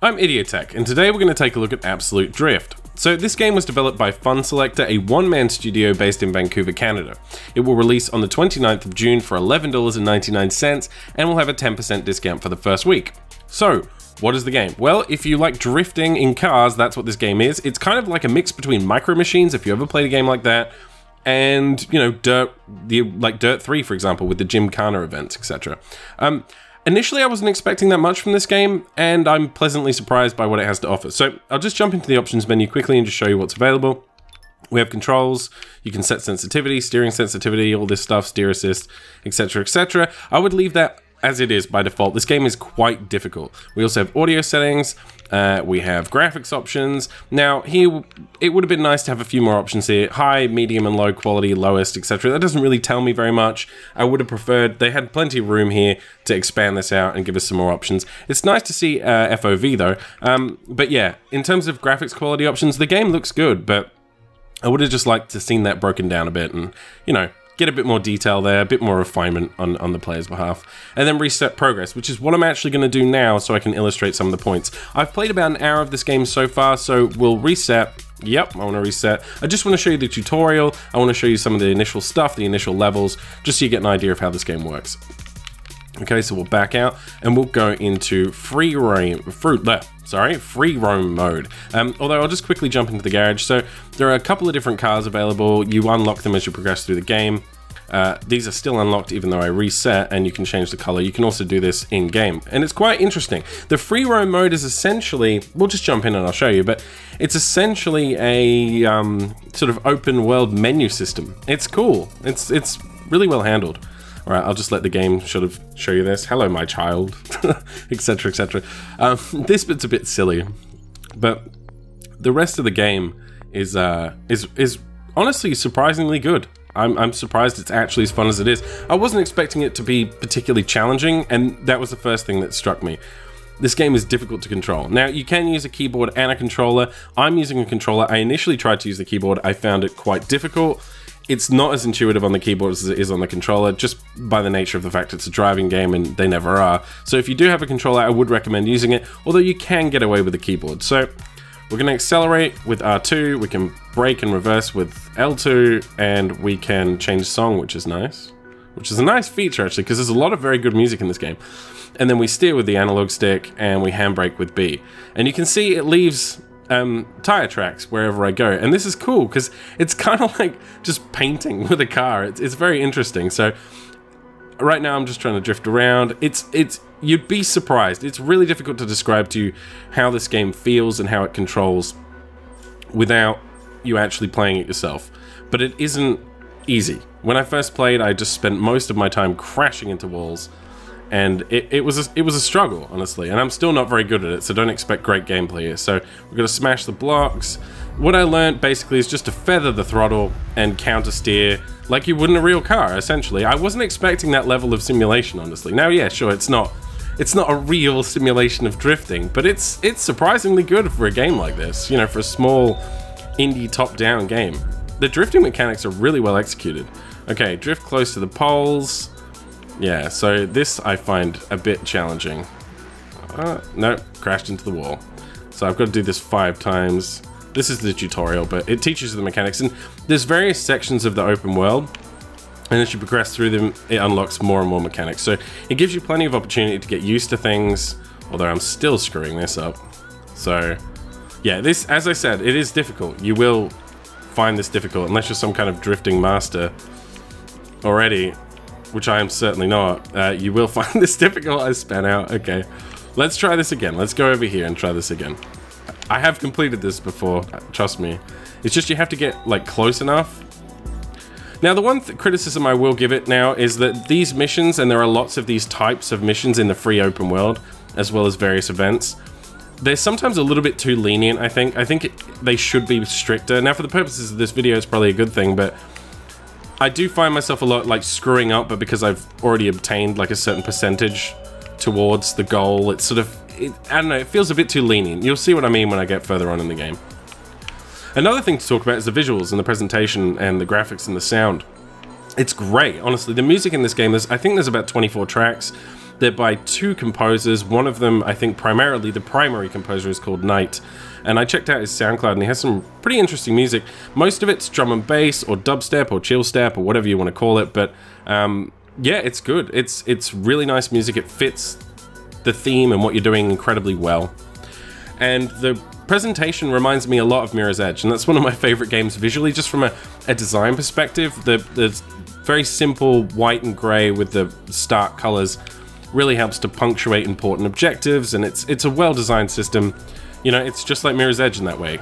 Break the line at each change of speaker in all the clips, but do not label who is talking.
I'm Idiotech, and today we're going to take a look at Absolute Drift. So this game was developed by Fun Selector, a one-man studio based in Vancouver, Canada. It will release on the 29th of June for $11.99 and will have a 10% discount for the first week. So, what is the game? Well, if you like drifting in cars, that's what this game is. It's kind of like a mix between Micro Machines, if you ever played a game like that, and, you know, Dirt 3, for example, with the Gymkhana events, etc. Initially, I wasn't expecting that much from this game, and I'm pleasantly surprised by what it has to offer. So I'll just jump into the options menu quickly and just show you what's available. We have controls, you can set sensitivity, steering sensitivity, all this stuff, steer assist, etc, etc. I would leave that as it is by default. This game is quite difficult. We also have audio settings, we have graphics options. Now here, it would have been nice to have a few more options here. High, medium and low quality, lowest, etc. That doesn't really tell me very much. I would have preferred, they had plenty of room here to expand this out and give us some more options. It's nice to see FOV though. But yeah, in terms of graphics quality options, the game looks good, but I would have just liked to seen that broken down a bit and, you know, get a bit more detail there, a bit more refinement on the player's behalf. And then reset progress, which is what I'm actually going to do now so I can illustrate some of the points. I've played about an hour of this game so far, so we'll reset. Yep, I want to reset. I just want to show you the tutorial. I want to show you some of the initial stuff, the initial levels, just so you get an idea of how this game works. Okay, so we'll back out and we'll go into free roam mode. Although I'll just quickly jump into the garage. So there are a couple of different cars available. You unlock them as you progress through the game. These are still unlocked even though I reset, and you can change the color. You can also do this in game, and it's quite interesting. The free roam mode is essentially, we'll just jump in and I'll show you, but it's essentially a sort of open world menu system. It's cool. It's really well handled. All right, I'll just let the game sort of show you this. Hello, my child, etc, etc. This bit's a bit silly, but the rest of the game is honestly surprisingly good. I'm surprised it's actually as fun as it is. I wasn't expecting it to be particularly challenging, and that was the first thing that struck me. This game is difficult to control. Now, you can use a keyboard and a controller. I'm using a controller. I initially tried to use the keyboard. I found it quite difficult. It's not as intuitive on the keyboard as it is on the controller, just by the nature of the fact it's a driving game and they never are. So if you do have a controller, I would recommend using it, although you can get away with the keyboard. So we're going to accelerate with R2, we can brake and reverse with L2, and we can change song, which is nice. Which is a nice feature actually, because there's a lot of very good music in this game. And then we steer with the analog stick and we handbrake with B. And you can see it leaves tire tracks wherever I go, and this is cool because it's kind of like just painting with a car. It's very interesting. So right now I'm just trying to drift around. You'd be surprised. It's really difficult to describe to you how this game feels and how it controls without you actually playing it yourself, but it isn't easy. When I first played, I just spent most of my time crashing into walls, and it was a struggle, honestly, and I'm still not very good at it, so don't expect great gameplay here. So we're gonna smash the blocks. What I learned basically is just to feather the throttle and counter steer like you would in a real car, essentially. I wasn't expecting that level of simulation, honestly. Now, yeah, sure, it's not a real simulation of drifting, but it's surprisingly good for a game like this, you know, for a small indie top-down game. The drifting mechanics are really well executed. Okay, drift close to the poles. Yeah, so this I find a bit challenging. No, crashed into the wall. So I've got to do this 5 times. This is the tutorial, but it teaches you the mechanics. And there's various sections of the open world, and as you progress through them, it unlocks more and more mechanics. So it gives you plenty of opportunity to get used to things, although I'm still screwing this up. So yeah, this, as I said, it is difficult. You will find this difficult unless you're some kind of drifting master already, which I am certainly not. You will find this difficult. I span out. Okay, let's try this again. Let's go over here and try this again. I have completed this before, trust me. It's just you have to get like close enough. Now, the one criticism I will give it now is that these missions, and there are lots of these types of missions in the free open world, as well as various events, they're sometimes a little bit too lenient, I think. I think they should be stricter. Now, for the purposes of this video, it's probably a good thing, but I do find myself a lot like screwing up, but because I've already obtained like a certain percentage towards the goal, it's sort of, I don't know, it feels a bit too lenient. You'll see what I mean when I get further on in the game. Another thing to talk about is the visuals and the presentation and the graphics and the sound. It's great, honestly. The music in this game, I think there's about 24 tracks. They're by 2 composers. One of them, I think primarily, the primary composer is called Knight. And I checked out his SoundCloud and he has some pretty interesting music. Most of it's drum and bass or dubstep or chill step or whatever you want to call it. But yeah, it's good. It's really nice music. It fits the theme and what you're doing incredibly well. And the presentation reminds me a lot of Mirror's Edge, and that's one of my favorite games visually, just from a design perspective. The very simple white and gray with the stark colors really helps to punctuate important objectives, and it's a well-designed system. You know, it's just like Mirror's Edge in that way.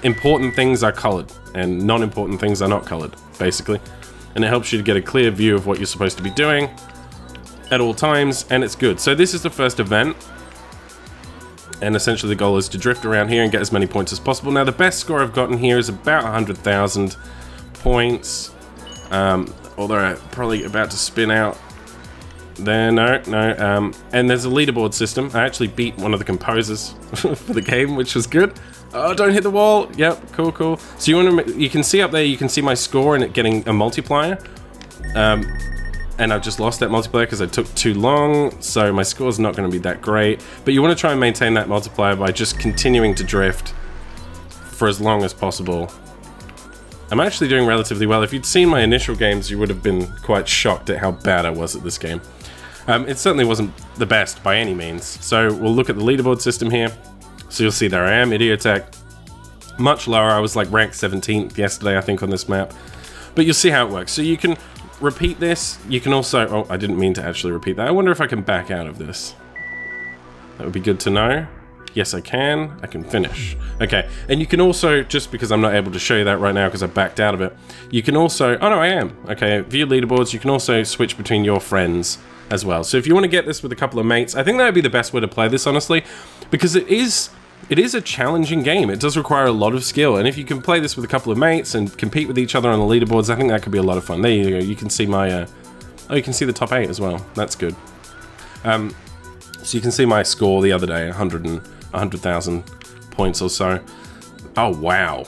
Important things are colored, and non-important things are not colored, basically. And it helps you to get a clear view of what you're supposed to be doing at all times, and it's good. So this is the first event, and essentially the goal is to drift around here and get as many points as possible. Now the best score I've gotten here is about 100,000 points, although I'm probably about to spin out there. No. And there's a leaderboard system. I actually beat one of the composers for the game, which was good. Oh, don't hit the wall. Yep, cool. So you can see up there, you can see my score and it getting a multiplier. And I've just lost that multiplier because I took too long, so my score's not going to be that great. But you want to try and maintain that multiplier by just continuing to drift for as long as possible. I'm actually doing relatively well. If you'd seen my initial games, you would have been quite shocked at how bad I was at this game. It certainly wasn't the best by any means. So we'll look at the leaderboard system here. So you'll see there I am, Idioteque. Much lower, I was like ranked 17th yesterday, I think, on this map. But you'll see how it works. So you can repeat this. You can also... Oh, I didn't mean to actually repeat that. I wonder if I can back out of this. That would be good to know. Yes, I can. I can finish. Okay, and you can also, just because I'm not able to show you that right now because I backed out of it, you can also... Oh, no, I am. Okay, view leaderboards. You can also switch between your friends as well. So if you want to get this with a couple of mates, I think that would be the best way to play this, honestly, because it is a challenging game. It does require a lot of skill, and if you can play this with a couple of mates and compete with each other on the leaderboards, I think that could be a lot of fun. There you go. You can see my... oh, you can see the top 8 as well. That's good. So you can see my score the other day, 100,000 points or so. Oh, wow.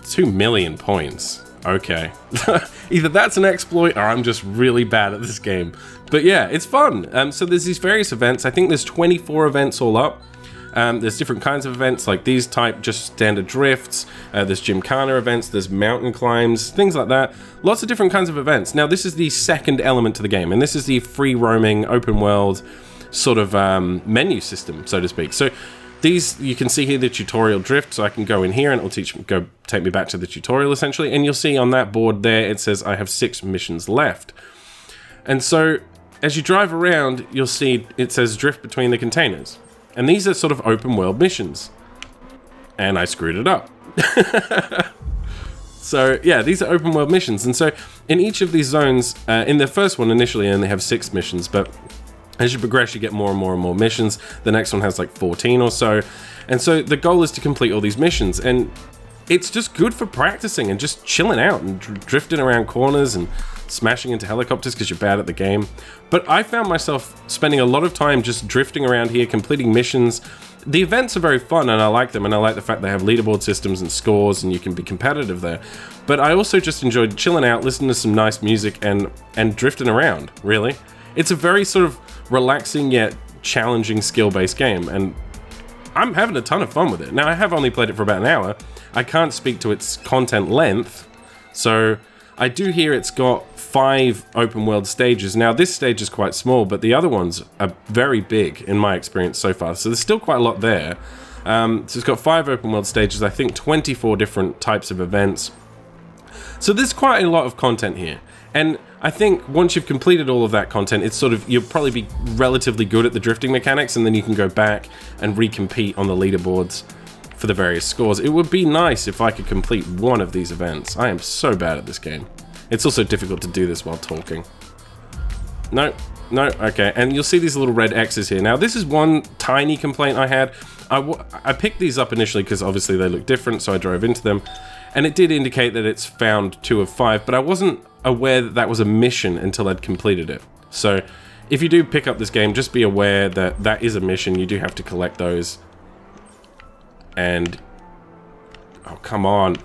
2 million points. Okay. Either that's an exploit or I'm just really bad at this game. But yeah, it's fun. So there's these various events. I think there's 24 events all up. There's different kinds of events like these type, just standard drifts. There's Gymkhana events, there's mountain climbs, things like that. Lots of different kinds of events. Now this is the second element to the game, and this is the free roaming, open world sort of menu system, so to speak. So these, you can see here the tutorial drift, so I can go in here and it'll take me back to the tutorial essentially, and you'll see on that board there, it says I have 6 missions left. And so as you drive around, you'll see it says drift between the containers. And these are sort of open world missions. And I screwed it up. So yeah, these are open world missions. And so in each of these zones, in the first one initially, I only have 6 missions, but as you progress, you get more and more and more missions. The next one has like 14 or so. And so the goal is to complete all these missions. And it's just good for practicing and just chilling out and drifting around corners and smashing into helicopters because you're bad at the game. But I found myself spending a lot of time just drifting around here, completing missions. The events are very fun and I like them, and I like the fact they have leaderboard systems and scores and you can be competitive there. But I also just enjoyed chilling out, listening to some nice music and drifting around, really. It's a very sort of relaxing yet challenging skill-based game, and I'm having a ton of fun with it. Now, I have only played it for about an hour. I can't speak to its content length, so I do hear it's got 5 open world stages. Now, this stage is quite small, but the other ones are very big in my experience so far, so there's still quite a lot there. So it's got 5 open world stages, I think 24 different types of events. So there's quite a lot of content here. And I think once you've completed all of that content, it's sort of, you'll probably be relatively good at the drifting mechanics, and then you can go back and recompete on the leaderboards for the various scores. It would be nice if I could complete one of these events. I am so bad at this game. It's also difficult to do this while talking. No, okay. And you'll see these little red X's here. Now, this is one tiny complaint I had. I picked these up initially because obviously they look different, so I drove into them. And it did indicate that it's found 2 of 5, but I wasn't aware that that was a mission until I'd completed it. So if you do pick up this game, just be aware that that is a mission. You do have to collect those. And oh, come on.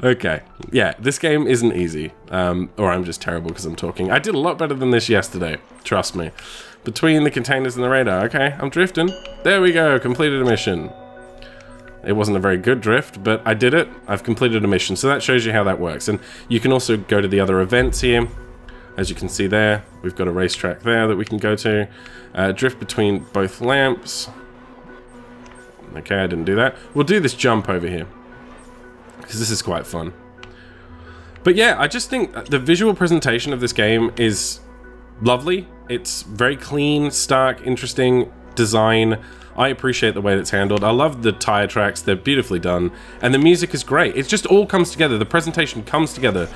Okay, yeah, this game isn't easy. Or I'm just terrible because I'm talking. I did a lot better than this yesterday, trust me. Between the containers and the radar. Okay, I'm drifting. There we go, completed a mission. It wasn't a very good drift, but I did it. I've completed a mission, so that shows you how that works. And you can also go to the other events here. As you can see there, we've got a racetrack there that we can go to. Drift between both lamps. Okay, I didn't do that. We'll do this jump over here, because this is quite fun. But yeah, I just think the visual presentation of this game is lovely. It's very clean, stark, interesting design. I appreciate the way that's handled. I love the tire tracks, they're beautifully done. And the music is great. It just all comes together. The presentation comes together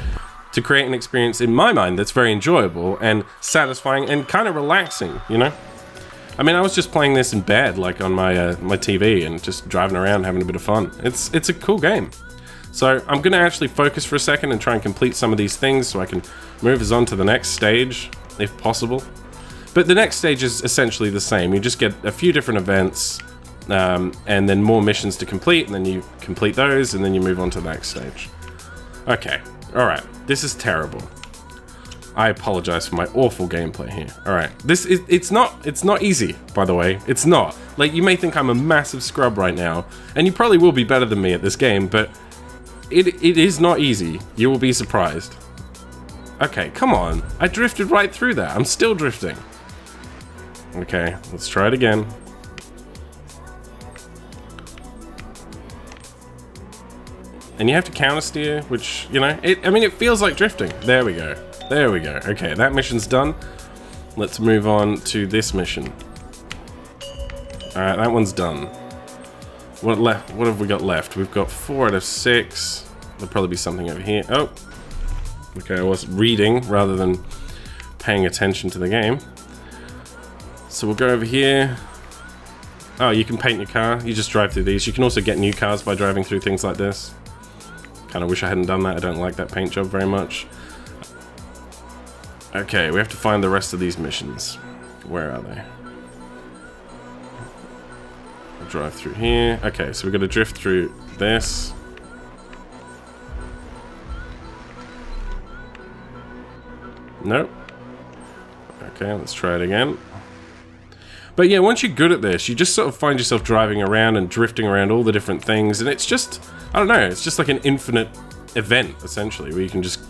to create an experience in my mind that's very enjoyable and satisfying and kind of relaxing, you know? I mean, I was just playing this in bed, like on my my TV, and just driving around having a bit of fun. It's a cool game. So I'm gonna actually focus for a second and try and complete some of these things so I can move us on to the next stage, if possible. But the next stage is essentially the same. You just get a few different events, and then more missions to complete, and then you complete those, and then you move on to the next stage. Okay, alright, this is terrible. I apologize for my awful gameplay here. Alright, it's not easy, by the way. It's not. Like, you may think I'm a massive scrub right now, and you probably will be better than me at this game, but it is not easy. You will be surprised. Okay, come on. I drifted right through that. I'm still drifting. Okay, let's try it again. And you have to counter steer, which, you know, I mean, it feels like drifting. There we go. There we go. Okay, that mission's done. Let's move on to this mission. Alright, that one's done. What have we got left? We've got 4 out of 6. There'll probably be something over here. Oh. Okay, I was reading rather than paying attention to the game. So we'll go over here. Oh, you can paint your car. You just drive through these. You can also get new cars by driving through things like this. Kind of wish I hadn't done that. I don't like that paint job very much. Okay, we have to find the rest of these missions. Where are they? We'll drive through here. Okay, so we're going to drift through this. Nope. Okay, let's try it again. But yeah, once you're good at this, you just sort of find yourself driving around and drifting around all the different things, and it's just, I don't know, it's just like an infinite event, essentially, where you can just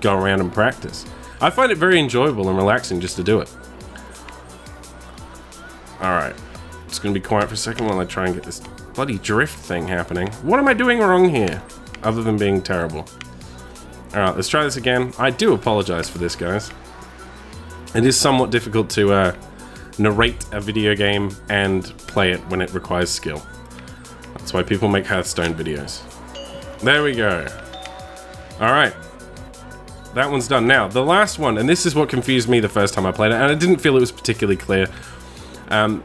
go around and practice. I find it very enjoyable and relaxing just to do it. Alright, just gonna be quiet for a second while I try and get this bloody drift thing happening. What am I doing wrong here, other than being terrible? Alright, let's try this again. I do apologize for this, guys. It is somewhat difficult to narrate a video game and play it when it requires skill. That's why people make Hearthstone videos. There we go. Alright. That one's done. Now, the last one, and this is what confused me the first time I played it, and I didn't feel it was particularly clear,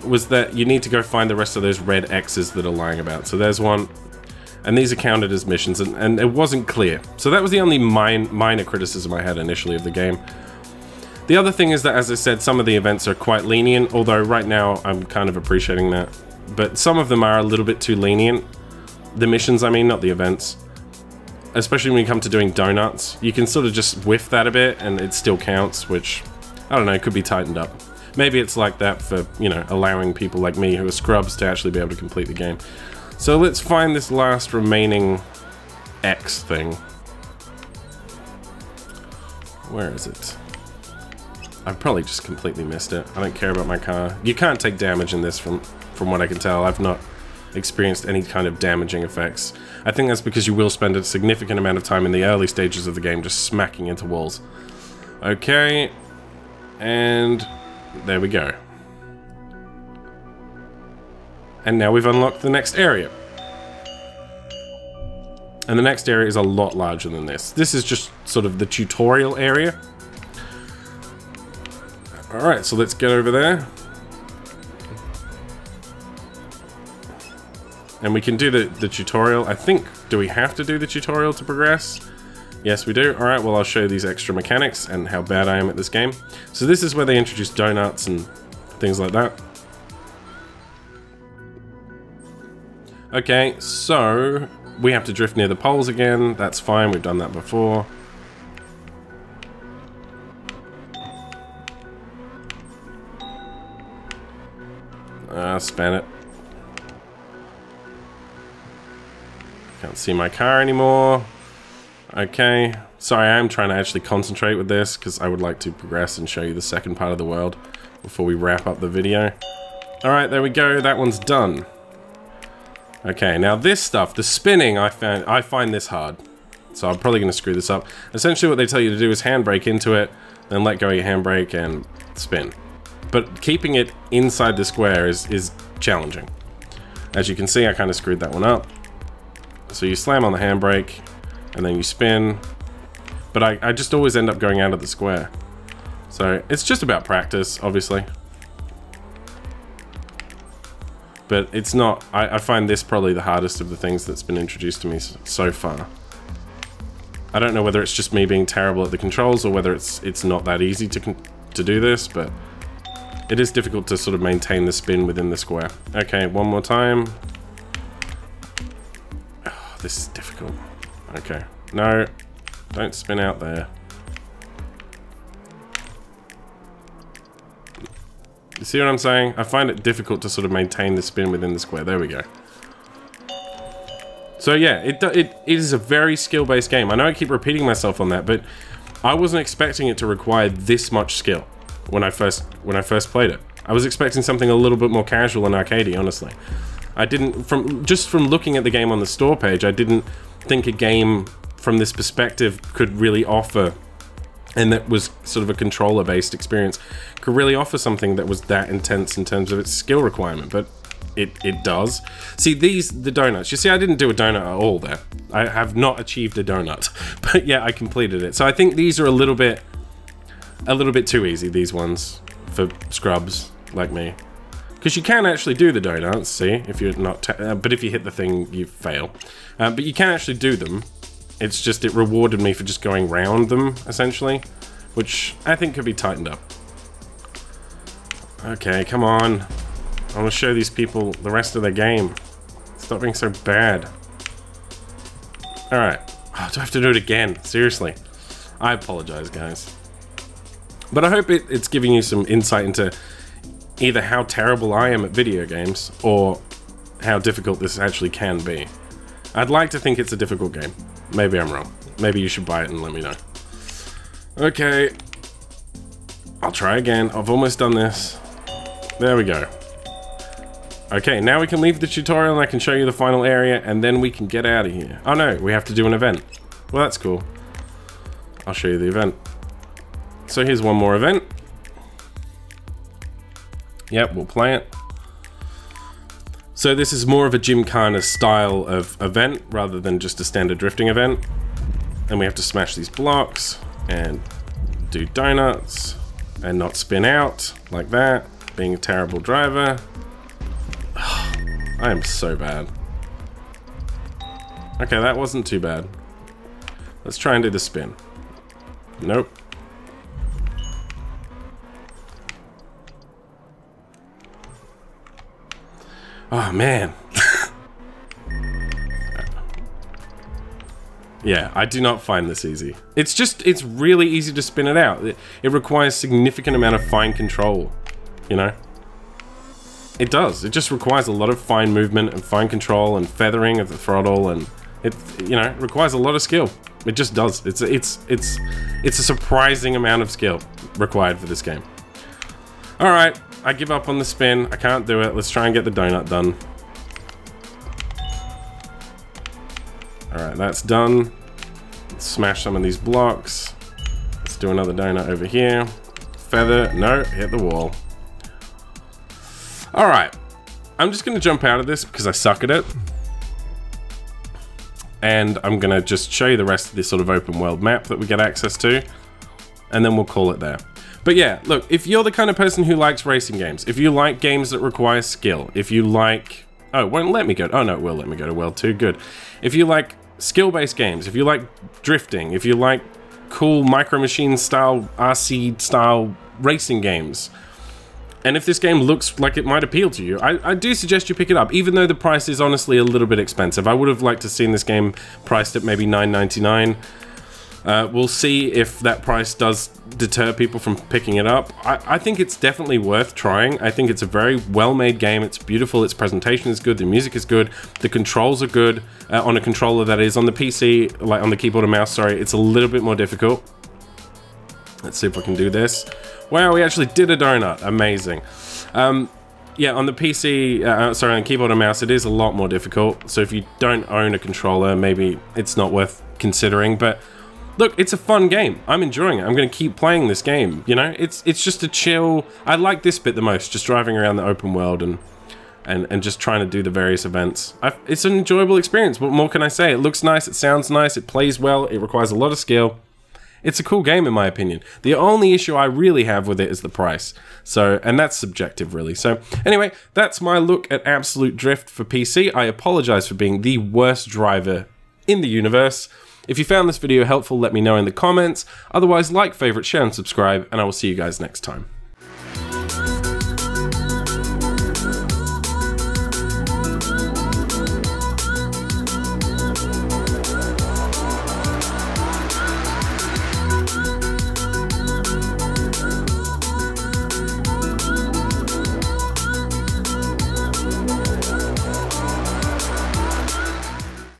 was that you need to go find the rest of those red X's that are lying about. So there's one, and these are counted as missions, and it wasn't clear. So that was the only minor criticism I had initially of the game. The other thing is that, as I said, some of the events are quite lenient, although right now I'm kind of appreciating that. But some of them are a little bit too lenient. The missions, I mean, not the events. Especially when you come to doing donuts. You can sort of just whiff that a bit and it still counts, which, I don't know, could be tightened up. Maybe it's like that for, you know, allowing people like me who are scrubs to actually be able to complete the game. So let's find this last remaining X thing. Where is it? I've probably just completely missed it. I don't care about my car. You can't take damage in this from what I can tell. I've not experienced any kind of damaging effects. I think that's because you will spend a significant amount of time in the early stages of the game just smacking into walls. Okay. And there we go. And now we've unlocked the next area. And the next area is a lot larger than this. This is just sort of the tutorial area. Alright, so let's get over there. And we can do the tutorial. I think, do we have to do the tutorial to progress? Yes, we do. Alright, well I'll show you these extra mechanics and how bad I am at this game. So this is where they introduce donuts and things like that. Okay, so we have to drift near the poles again. That's fine, we've done that before. Span it. Can't see my car anymore. Okay. Sorry, I am trying to actually concentrate with this because I would like to progress and show you the second part of the world before we wrap up the video. Alright, there we go. That one's done. Okay, now this stuff, the spinning, I find this hard. So I'm probably going to screw this up. Essentially what they tell you to do is handbrake into it, then let go of your handbrake and spin. But keeping it inside the square is challenging. As you can see, I kind of screwed that one up. So you slam on the handbrake, and then you spin. But I just always end up going out of the square. So it's just about practice, obviously. But it's not, I find this probably the hardest of the things that's been introduced to me so far. I don't know whether it's just me being terrible at the controls or whether it's not that easy to do this, but it is difficult to sort of maintain the spin within the square. Okay, one more time. Oh, this is difficult. Okay, no, don't spin out there. You see what I'm saying? I find it difficult to sort of maintain the spin within the square. There we go. So yeah, it is a very skill-based game. I know I keep repeating myself on that, but I wasn't expecting it to require this much skill when I first played it. I was expecting something a little bit more casual and arcadey, honestly. I didn't, from looking at the game on the store page, I didn't think a game from this perspective could really offer, and that was sort of a controller-based experience, could really offer something that was that intense in terms of its skill requirement, but it does. See, the donuts, you see I didn't do a donut at all there. I have not achieved a donut, but yeah, I completed it. So I think these are a little bit too easy, these ones, for scrubs like me. Because you can actually do the donuts, see, if you're not, but if you hit the thing, you fail. But you can actually do them. It's just, it rewarded me for just going round them, essentially, which I think could be tightened up. Okay, come on. I want to show these people the rest of their game. Stop being so bad. Alright. Oh, do I have to do it again? Seriously. I apologize, guys. But I hope it's giving you some insight into either how terrible I am at video games or how difficult this actually can be. I'd like to think it's a difficult game. Maybe I'm wrong. Maybe you should buy it and let me know. Okay. I'll try again. I've almost done this. There we go. Okay, now we can leave the tutorial and I can show you the final area and then we can get out of here. Oh no, we have to do an event. Well, that's cool. I'll show you the event. So here's one more event. Yep, we'll play it. So this is more of a Gymkhana style of event rather than just a standard drifting event. And we have to smash these blocks and do donuts and not spin out like that, being a terrible driver. I am so bad. Okay, that wasn't too bad. Let's try and do the spin. Nope. Oh, man. Yeah, I do not find this easy. It's really easy to spin it out. It requires significant amount of fine control, you know? It does. It just requires a lot of fine movement and fine control and feathering of the throttle, and it, you know, requires a lot of skill. It just does. It's a surprising amount of skill required for this game. All right, I give up on the spin. I can't do it. Let's try and get the donut done. All right, that's done. Let's smash some of these blocks. Let's do another donut over here. Feather. No, hit the wall. All right, I'm just gonna jump out of this because I suck at it. And I'm gonna just show you the rest of this sort of open world map that we get access to, and then we'll call it there. But yeah, look, if you're the kind of person who likes racing games, if you like games that require skill, if you like, oh, it won't let me go, oh no, it will let me go to World 2, good. If you like skill-based games, if you like drifting, if you like cool Micro Machines style, RC style racing games, And if this game looks like it might appeal to you, I do suggest you pick it up, even though the price is honestly a little bit expensive. I would have liked to have seen this game priced at maybe $9.99. We'll see if that price does deter people from picking it up. I think it's definitely worth trying. I think it's a very well-made game. It's beautiful. Its presentation is good. The music is good. The controls are good on a controller, that is. On the PC, like on the keyboard and mouse, sorry, it's a little bit more difficult. Let's see if I can do this. Wow, we actually did a donut. Amazing. Yeah, on the PC, sorry, on keyboard and mouse, it is a lot more difficult. So if you don't own a controller, maybe it's not worth considering. But look, it's a fun game. I'm enjoying it. I'm going to keep playing this game. You know, it's just a chill. I like this bit the most, just driving around the open world and just trying to do the various events. It's an enjoyable experience. What more can I say? It looks nice. It sounds nice. It plays well. It requires a lot of skill. It's a cool game in my opinion. The only issue I really have with it is the price. So, and that's subjective really. So anyway, that's my look at Absolute Drift for PC. I apologize for being the worst driver in the universe. If you found this video helpful, let me know in the comments. Otherwise, like, favorite, share, and subscribe, and I will see you guys next time.